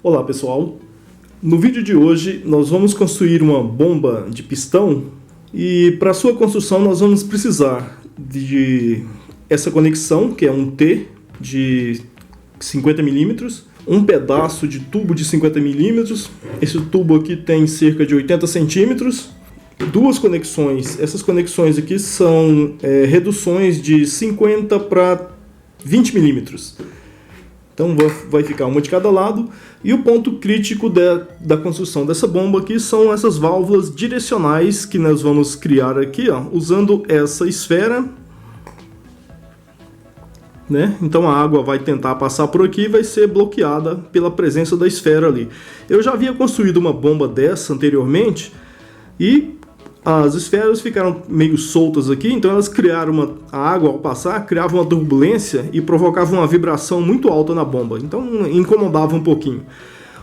Olá pessoal, no vídeo de hoje nós vamos construir uma bomba de pistão e para sua construção nós vamos precisar de essa conexão, que é um T de 50 milímetros, um pedaço de tubo de 50 milímetros, esse tubo aqui tem cerca de 80 centímetros, duas conexões, essas conexões aqui são reduções de 50 para 20 milímetros. Então vai ficar uma de cada lado. E o ponto crítico da construção dessa bomba aqui são essas válvulas direcionais que nós vamos criar aqui, ó, usando essa esfera, né? Então a água vai tentar passar por aqui e vai ser bloqueada pela presença da esfera ali. Eu já havia construído uma bomba dessa anteriormente e as esferas ficaram meio soltas aqui, então elas criaram a água ao passar criava uma turbulência e provocava uma vibração muito alta na bomba, então incomodava um pouquinho.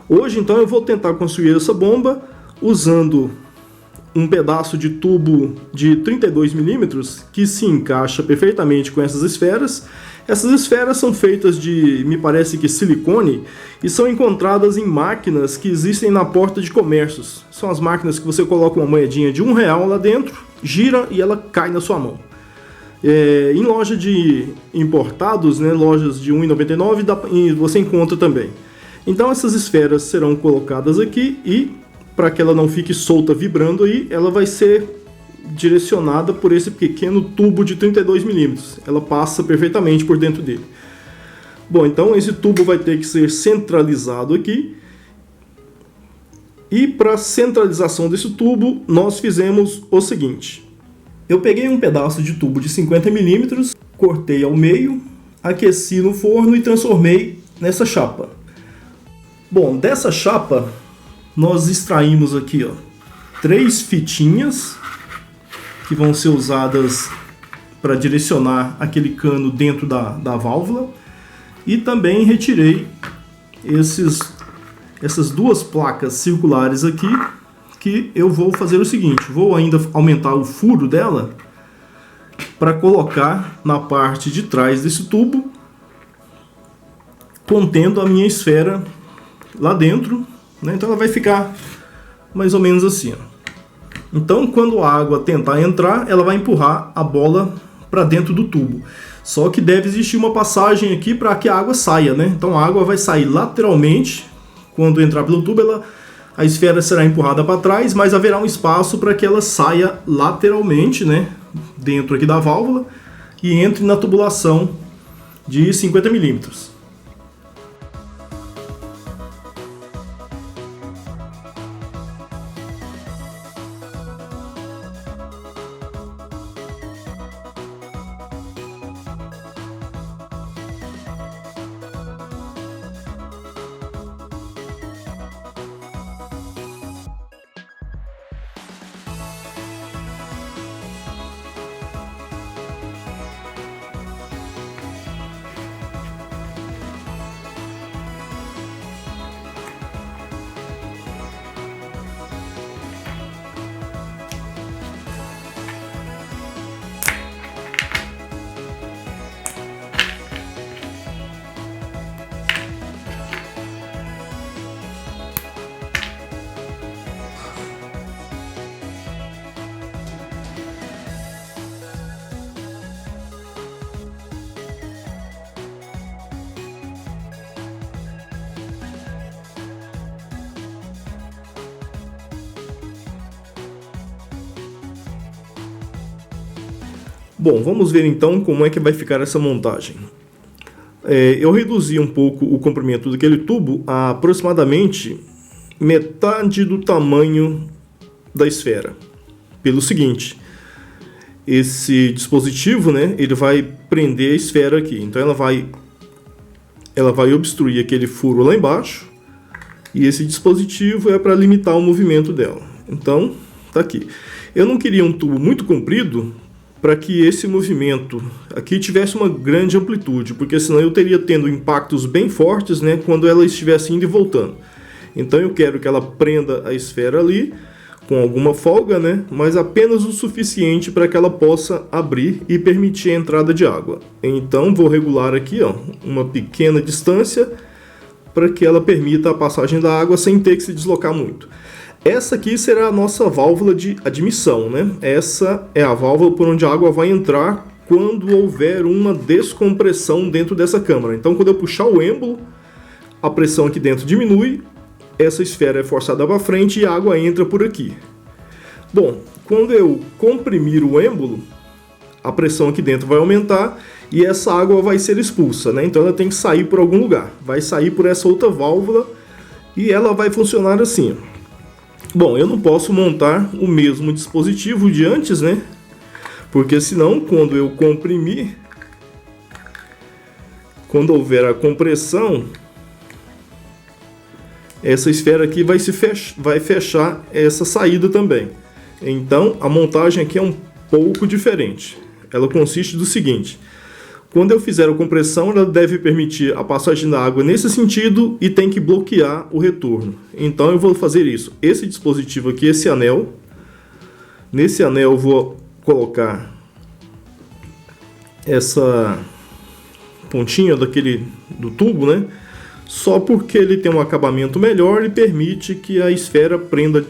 Hoje então eu vou tentar construir essa bomba usando um pedaço de tubo de 32 milímetros que se encaixa perfeitamente com essas esferas. Essas esferas são feitas de, me parece que silicone, e são encontradas em máquinas que existem na porta de comércios. São as máquinas que você coloca uma moedinha de R$1 lá dentro, gira e ela cai na sua mão. Em loja de importados, né, lojas de R$1,99, você encontra também. Então essas esferas serão colocadas aqui e, para que ela não fique solta vibrando aí, ela vai ser direcionada por esse pequeno tubo de 32 milímetros. Ela passa perfeitamente por dentro dele. Bom, então esse tubo vai ter que ser centralizado aqui. E para a centralização desse tubo, nós fizemos o seguinte. Eu peguei um pedaço de tubo de 50 milímetros, cortei ao meio, aqueci no forno e transformei nessa chapa. Bom, dessa chapa, nós extraímos aqui, ó, 3 fitinhas que vão ser usadas para direcionar aquele cano dentro da válvula. E também retirei essas duas placas circulares aqui, que eu vou fazer o seguinte, vou ainda aumentar o furo dela para colocar na parte de trás desse tubo, contendo a minha esfera lá dentro, né? Então ela vai ficar mais ou menos assim, ó. Então, quando a água tentar entrar, ela vai empurrar a bola para dentro do tubo. Só que deve existir uma passagem aqui para que a água saia, né? Então a água vai sair lateralmente. Quando entrar pelo tubo, a esfera será empurrada para trás, mas haverá um espaço para que ela saia lateralmente, né? Dentro aqui da válvula e entre na tubulação de 50 milímetros. Bom, vamos ver então como é que vai ficar essa montagem. Eu reduzi um pouco o comprimento daquele tubo a aproximadamente metade do tamanho da esfera. Pelo seguinte, esse dispositivo, né, ele vai prender a esfera aqui. Então ela vai obstruir aquele furo lá embaixo. E esse dispositivo é para limitar o movimento dela. Então, tá aqui. Eu não queria um tubo muito comprido para que esse movimento aqui tivesse uma grande amplitude, porque senão eu teria tendo impactos bem fortes, né, quando ela estivesse indo e voltando. Então eu quero que ela prenda a esfera ali com alguma folga, né, mas apenas o suficiente para que ela possa abrir e permitir a entrada de água. Então vou regular aqui, ó, uma pequena distância para que ela permita a passagem da água sem ter que se deslocar muito. Essa aqui será a nossa válvula de admissão, né? Essa é a válvula por onde a água vai entrar quando houver uma descompressão dentro dessa câmara. Então, quando eu puxar o êmbolo, a pressão aqui dentro diminui, essa esfera é forçada para frente e a água entra por aqui. Bom, quando eu comprimir o êmbolo, a pressão aqui dentro vai aumentar e essa água vai ser expulsa, né? Então ela tem que sair por algum lugar. Vai sair por essa outra válvula e ela vai funcionar assim. Bom, eu não posso montar o mesmo dispositivo de antes, né? Porque senão, quando eu comprimir, quando houver a compressão, essa esfera aqui vai fechar essa saída também. Então, a montagem aqui é um pouco diferente. Ela consiste do seguinte: quando eu fizer a compressão, ela deve permitir a passagem da água nesse sentido e tem que bloquear o retorno. Então eu vou fazer isso. Esse dispositivo aqui, esse anel, nesse anel eu vou colocar essa pontinha do tubo, né? Só porque ele tem um acabamento melhor e permite que a esfera prenda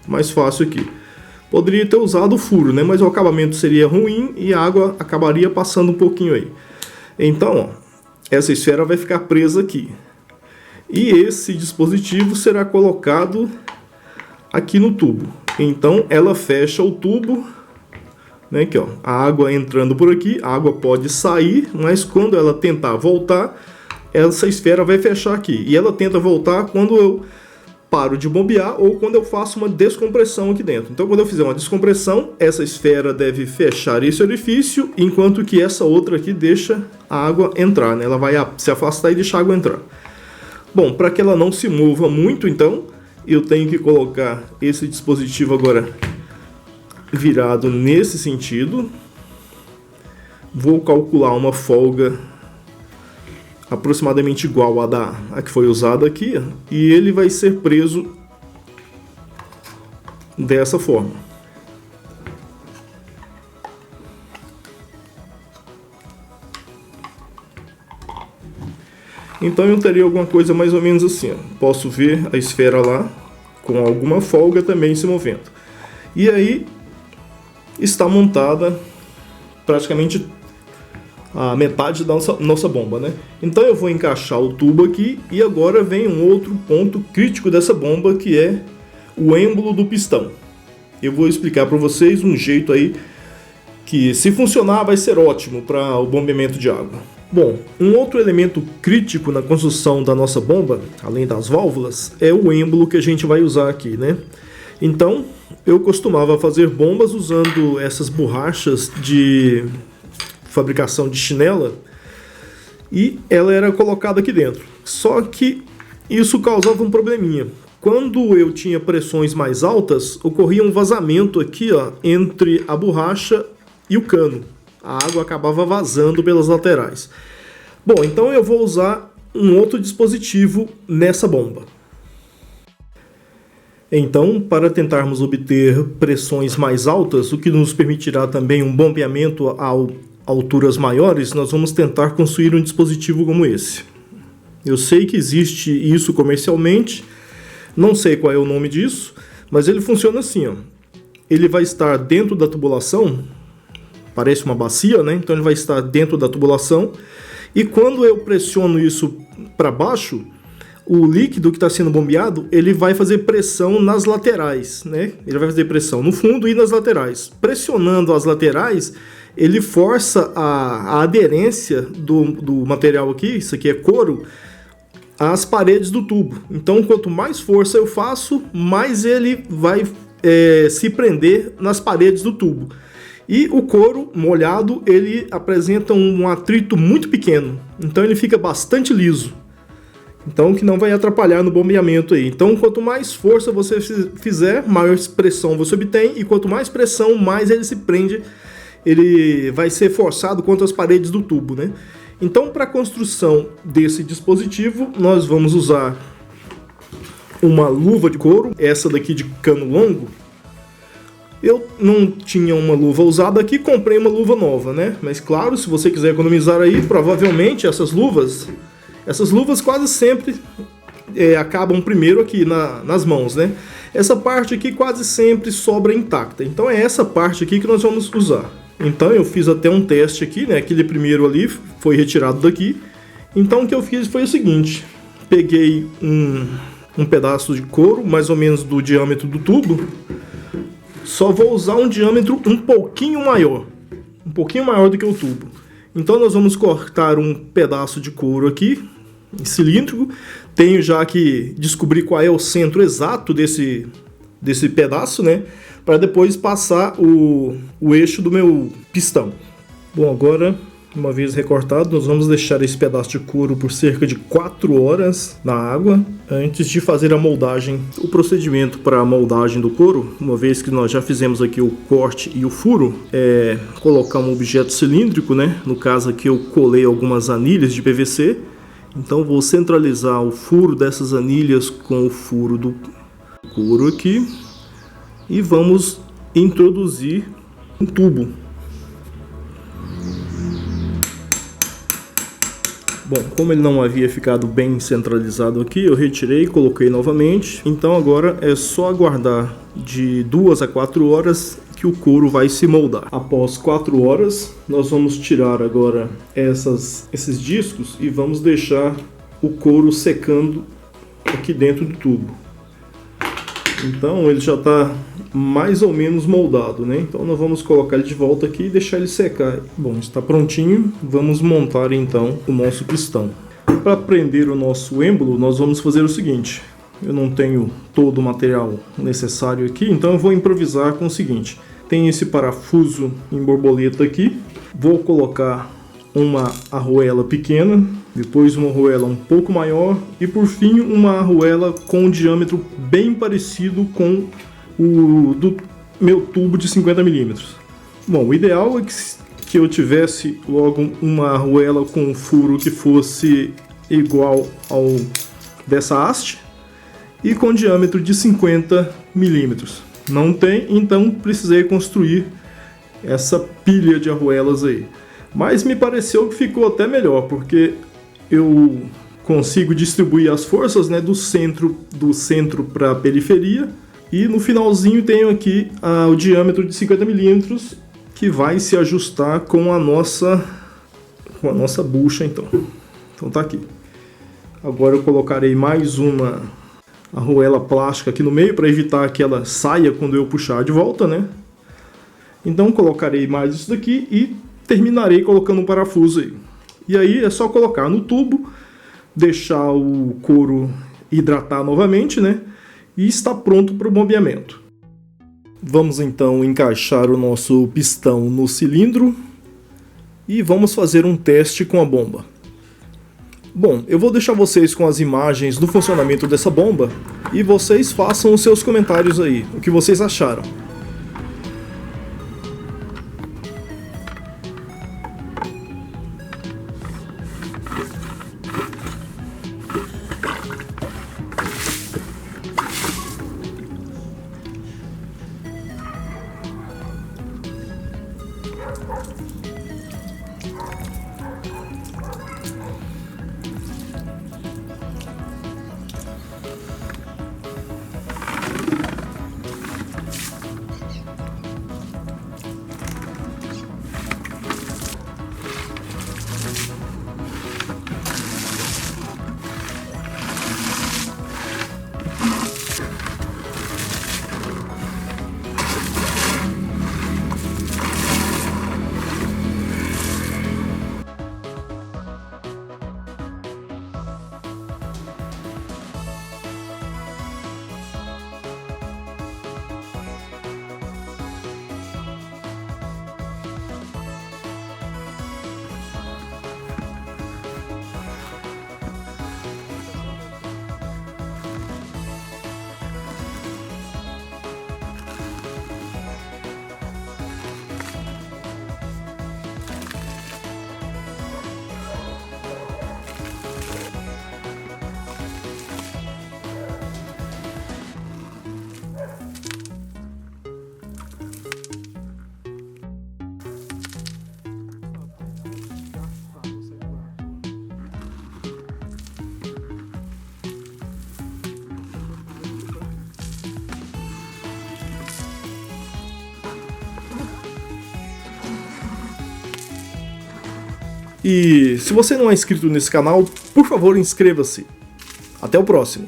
mais fácil aqui. Poderia ter usado o furo, né? Mas o acabamento seria ruim e a água acabaria passando um pouquinho aí. Então, ó, essa esfera vai ficar presa aqui. E esse dispositivo será colocado aqui no tubo. Então, ela fecha o tubo, né? Aqui, ó, a água entrando por aqui, a água pode sair, mas quando ela tentar voltar, essa esfera vai fechar aqui. E ela tenta voltar quando eu paro de bombear ou quando eu faço uma descompressão aqui dentro. Então, quando eu fizer uma descompressão, essa esfera deve fechar esse orifício, enquanto que essa outra aqui deixa a água entrar, né? Ela vai se afastar e deixar a água entrar. Bom, para que ela não se mova muito, então, eu tenho que colocar esse dispositivo agora virado nesse sentido. Vou calcular uma folga aproximadamente igual a que foi usada aqui, e ele vai ser preso dessa forma. Então eu teria alguma coisa mais ou menos assim, ó. Posso ver a esfera lá com alguma folga também se movendo. E aí está montada praticamente a metade da nossa bomba, né? Então eu vou encaixar o tubo aqui e agora vem um outro ponto crítico dessa bomba, que é o êmbolo do pistão. Eu vou explicar para vocês um jeito aí que, se funcionar, vai ser ótimo para o bombeamento de água. Bom, um outro elemento crítico na construção da nossa bomba, além das válvulas, é o êmbolo que a gente vai usar aqui, né? Então, eu costumava fazer bombas usando essas borrachas de fabricação de chinela e ela era colocada aqui dentro. Só que isso causava um probleminha. Quando eu tinha pressões mais altas, ocorria um vazamento aqui, ó, entre a borracha e o cano. A água acabava vazando pelas laterais. Bom, então eu vou usar um outro dispositivo nessa bomba. Então, para tentarmos obter pressões mais altas, o que nos permitirá também um bombeamento a alturas maiores, nós vamos tentar construir um dispositivo como esse. Eu sei que existe isso comercialmente, não sei qual é o nome disso, mas ele funciona assim, ó. Ele vai estar dentro da tubulação, parece uma bacia, né? Então ele vai estar dentro da tubulação, e quando eu pressiono isso para baixo, o líquido que está sendo bombeado, ele vai fazer pressão nas laterais, né? Ele vai fazer pressão no fundo e nas laterais. Pressionando as laterais, ele força a aderência do material aqui, isso aqui é couro, às paredes do tubo. Então, quanto mais força eu faço, mais ele vai se prender nas paredes do tubo. E o couro molhado, ele apresenta um atrito muito pequeno, então ele fica bastante liso. Então, que não vai atrapalhar no bombeamento aí. Então, quanto mais força você fizer, maior pressão você obtém, e quanto mais pressão, mais ele se prende, ele vai ser forçado contra as paredes do tubo, né? Então, para a construção desse dispositivo, nós vamos usar uma luva de couro, essa daqui de cano longo. Eu não tinha uma luva usada aqui, comprei uma luva nova, né? Mas claro, se você quiser economizar aí, provavelmente essas luvas Essas luvas quase sempre acabam primeiro aqui nas mãos, né? Essa parte aqui quase sempre sobra intacta, então é essa parte aqui que nós vamos usar. Então eu fiz até um teste aqui, né? Aquele primeiro ali foi retirado daqui. Então o que eu fiz foi o seguinte: peguei um pedaço de couro, mais ou menos do diâmetro do tubo. Só vou usar um diâmetro um pouquinho maior do que o tubo. Então nós vamos cortar um pedaço de couro aqui, cilíndrico. Tenho já que descobrir qual é o centro exato desse pedaço, né? Para depois passar o eixo do meu pistão. Bom, agora, uma vez recortado, nós vamos deixar esse pedaço de couro por cerca de 4 horas na água antes de fazer a moldagem. O procedimento para a moldagem do couro, uma vez que nós já fizemos aqui o corte e o furo, é colocar um objeto cilíndrico, né? No caso aqui eu colei algumas anilhas de PVC. Então vou centralizar o furo dessas anilhas com o furo do couro aqui e vamos introduzir um tubo. Bom, como ele não havia ficado bem centralizado aqui, eu retirei e coloquei novamente. Então agora é só aguardar de 2 a 4 horas que o couro vai se moldar. Após 4 horas, nós vamos tirar agora esses discos e vamos deixar o couro secando aqui dentro do tubo. Então ele já está mais ou menos moldado, né? Então nós vamos colocar ele de volta aqui e deixar ele secar. Bom, está prontinho. Vamos montar então o nosso pistão. Para prender o nosso êmbolo, nós vamos fazer o seguinte: eu não tenho todo o material necessário aqui, então eu vou improvisar com o seguinte: tem esse parafuso em borboleta aqui, vou colocar uma arruela pequena, depois uma arruela um pouco maior e por fim uma arruela com um diâmetro bem parecido com o do meu tubo de 50 mm. Bom, o ideal é que eu tivesse logo uma arruela com um furo que fosse igual ao dessa haste e com diâmetro de 50 mm. Não tem, então precisei construir essa pilha de arruelas aí. Mas me pareceu que ficou até melhor, porque eu consigo distribuir as forças, né, do centro para a periferia. E no finalzinho tenho aqui o diâmetro de 50 mm que vai se ajustar com a nossa bucha, então. Então tá aqui. Agora eu colocarei mais uma arruela plástica aqui no meio para evitar que ela saia quando eu puxar de volta, né? Então colocarei mais isso daqui e terminarei colocando um parafuso aí. E aí é só colocar no tubo, deixar o couro hidratar novamente, né? E está pronto para o bombeamento. Vamos então encaixar o nosso pistão no cilindro e vamos fazer um teste com a bomba. Bom, eu vou deixar vocês com as imagens do funcionamento dessa bomba e vocês façam os seus comentários aí, o que vocês acharam. E se você não é inscrito nesse canal, por favor, inscreva-se. Até o próximo.